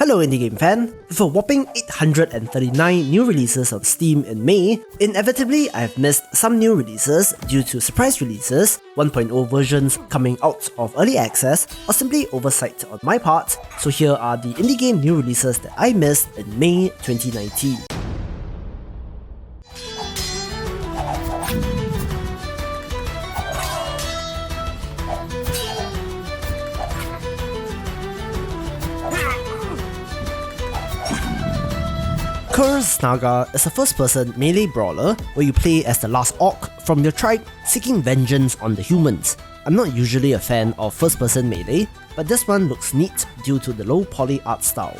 Hello indie game fan! With a whopping 839 new releases on Steam in May, inevitably I have missed some new releases due to surprise releases, 1.0 versions coming out of early access, or simply oversight on my part, so here are the indie game new releases that I missed in May 2019. Kurr Snaga is a first-person melee brawler where you play as the last orc from your tribe seeking vengeance on the humans. I'm not usually a fan of first-person melee, but this one looks neat due to the low poly art style.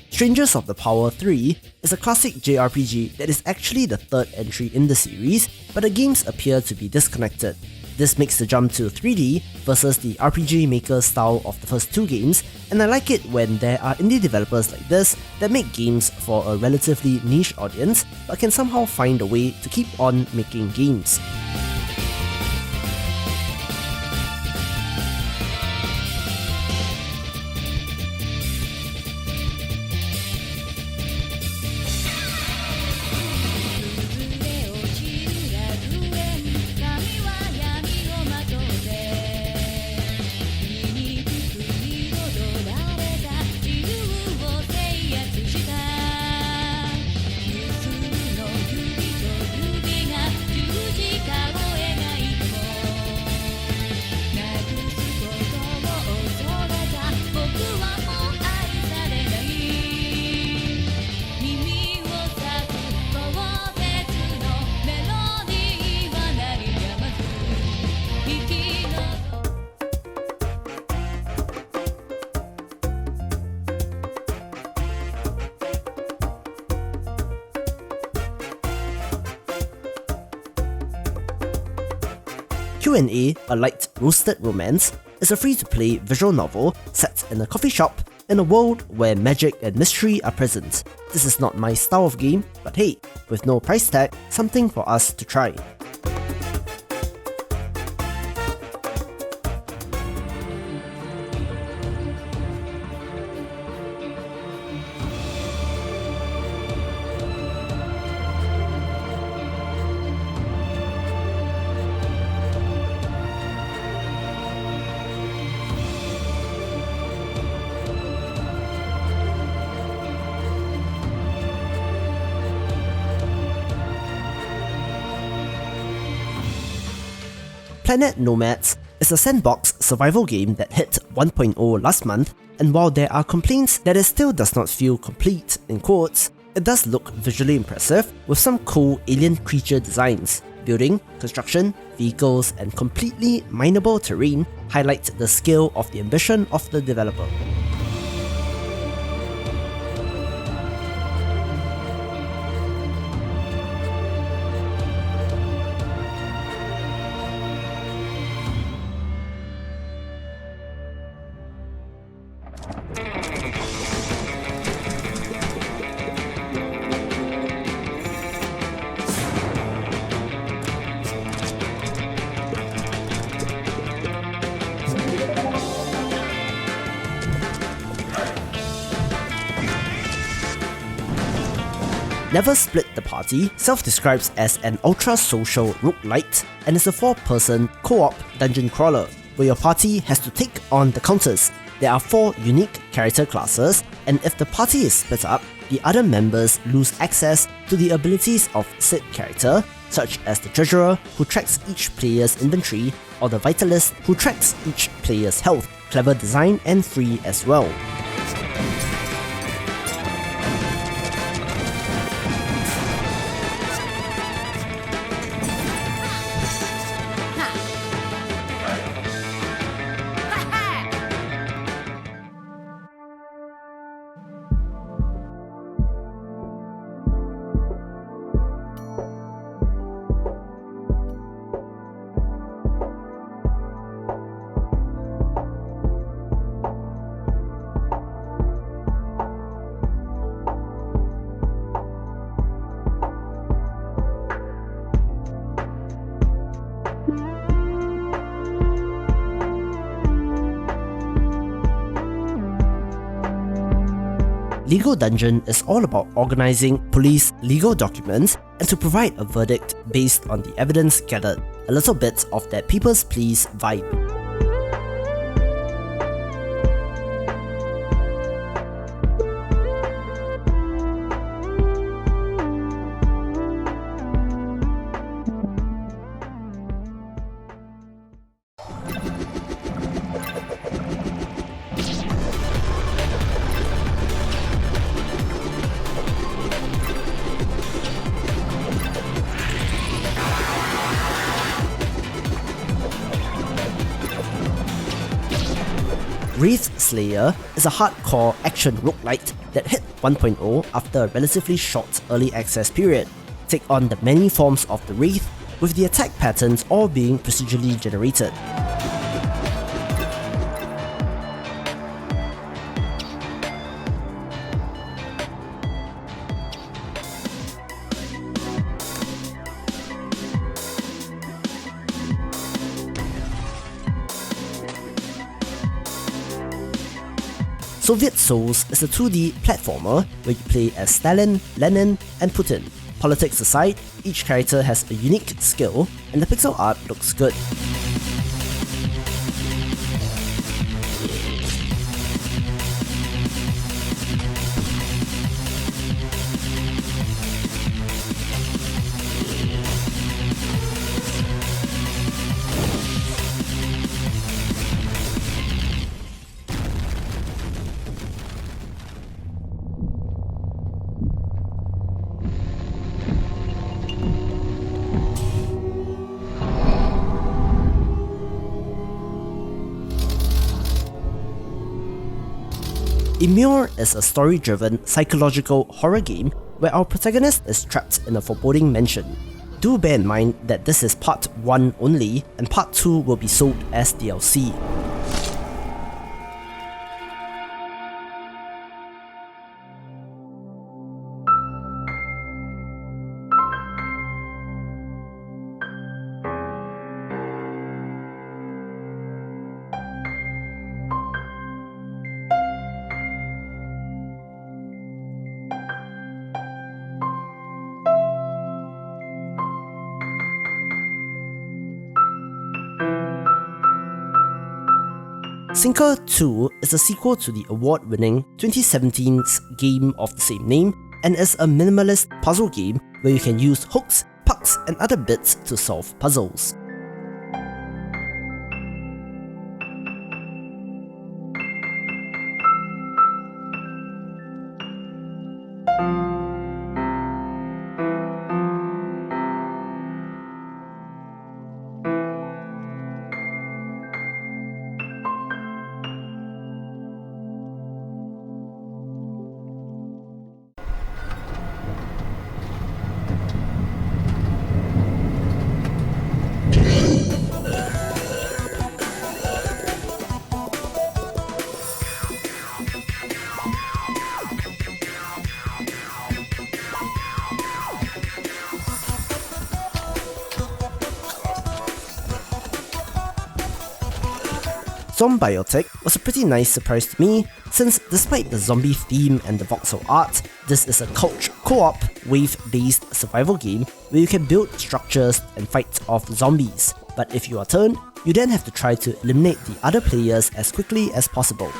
Strangers of the Power 3 is a classic JRPG that is actually the third entry in the series, but the games appear to be disconnected. This makes the jump to 3D versus the RPG Maker style of the first two games, and I like it when there are indie developers like this that make games for a relatively niche audience, but can somehow find a way to keep on making games. Q&A, a light roasted romance, is a free-to-play visual novel set in a coffee shop in a world where magic and mystery are present. This is not my style of game, but hey, with no price tag, something for us to try. Planet Nomads is a sandbox survival game that hit 1.0 last month, and while there are complaints that it still does not feel complete in quotes, it does look visually impressive with some cool alien creature designs. Building, construction, vehicles, and completely mineable terrain highlight the scale of the ambition of the developer. Never Split the Party self-describes as an ultra-social roguelite and is a 4-person co-op dungeon crawler where your party has to take on the counters. There are 4 unique character classes, and if the party is split up, the other members lose access to the abilities of said character, such as the Treasurer, who tracks each player's inventory, or the Vitalist, who tracks each player's health. Clever design and free as well. Legal Dungeon is all about organizing police legal documents and to provide a verdict based on the evidence gathered, a little bit of that Papers, Please vibe. Wraithslayer is a hardcore action roguelite that hit 1.0 after a relatively short early access period. Take on the many forms of the Wraith, with the attack patterns all being procedurally generated. Soviet Souls is a 2D platformer where you play as Stalin, Lenin, and Putin. Politics aside, each character has a unique skill, and the pixel art looks good. IMMURE is a story-driven psychological horror game where our protagonist is trapped in a foreboding mansion. Do bear in mind that this is part 1 only, and part 2 will be sold as DLC. SiNKR 2 is a sequel to the award-winning 2017's game of the same name, and is a minimalist puzzle game where you can use hooks, pucks, and other bits to solve puzzles. Zombiotik was a pretty nice surprise to me, since despite the zombie theme and the voxel art, this is a couch co-op wave-based survival game where you can build structures and fight off zombies, but if you are turned, you then have to try to eliminate the other players as quickly as possible.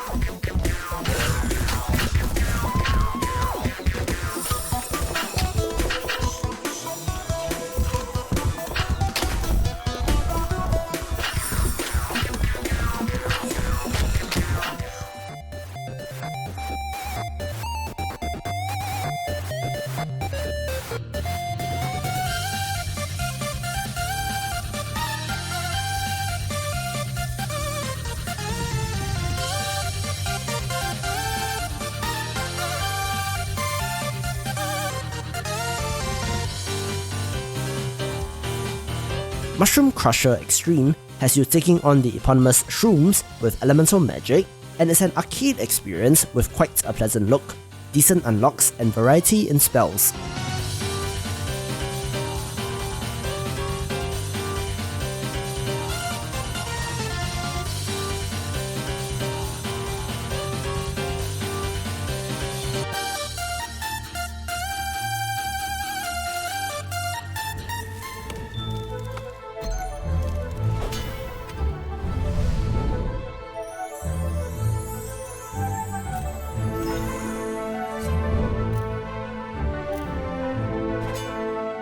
Mushroom Crusher Extreme has you taking on the eponymous shrooms with elemental magic, and it's an arcade experience with quite a pleasant look, decent unlocks and variety in spells.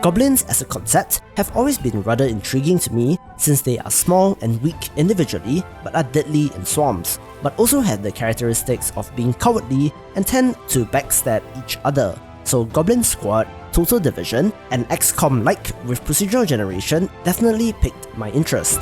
Goblins as a concept have always been rather intriguing to me since they are small and weak individually but are deadly in swarms, but also have the characteristics of being cowardly and tend to backstab each other. So Goblin Squad, Total Division, and XCOM-like with procedural generation definitely piqued my interest.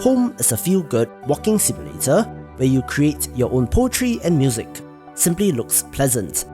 Home is a feel-good walking simulator where you create your own poetry and music. Simply looks pleasant.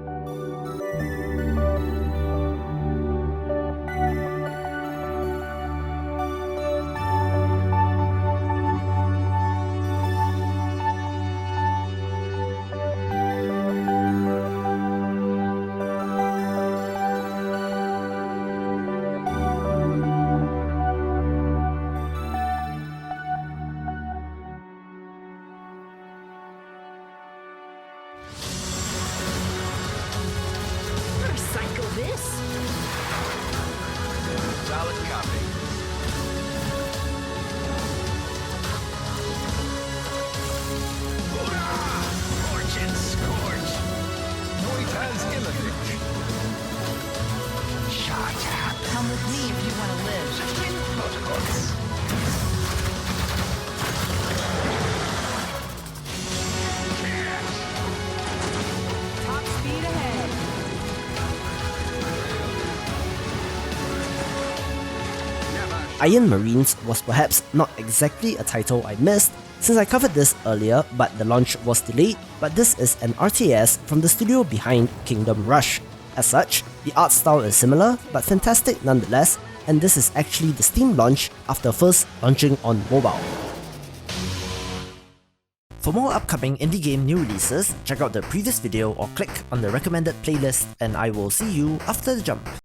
Come with me if you want to live. Top speed ahead. Iron Marines was perhaps not exactly a title I missed since I covered this earlier, but the launch was delayed. But this is an RTS from the studio behind Kingdom Rush. As such, the art style is similar, but fantastic nonetheless, and this is actually the Steam launch after first launching on mobile. For more upcoming indie game new releases, check out the previous video or click on the recommended playlist, and I will see you after the jump.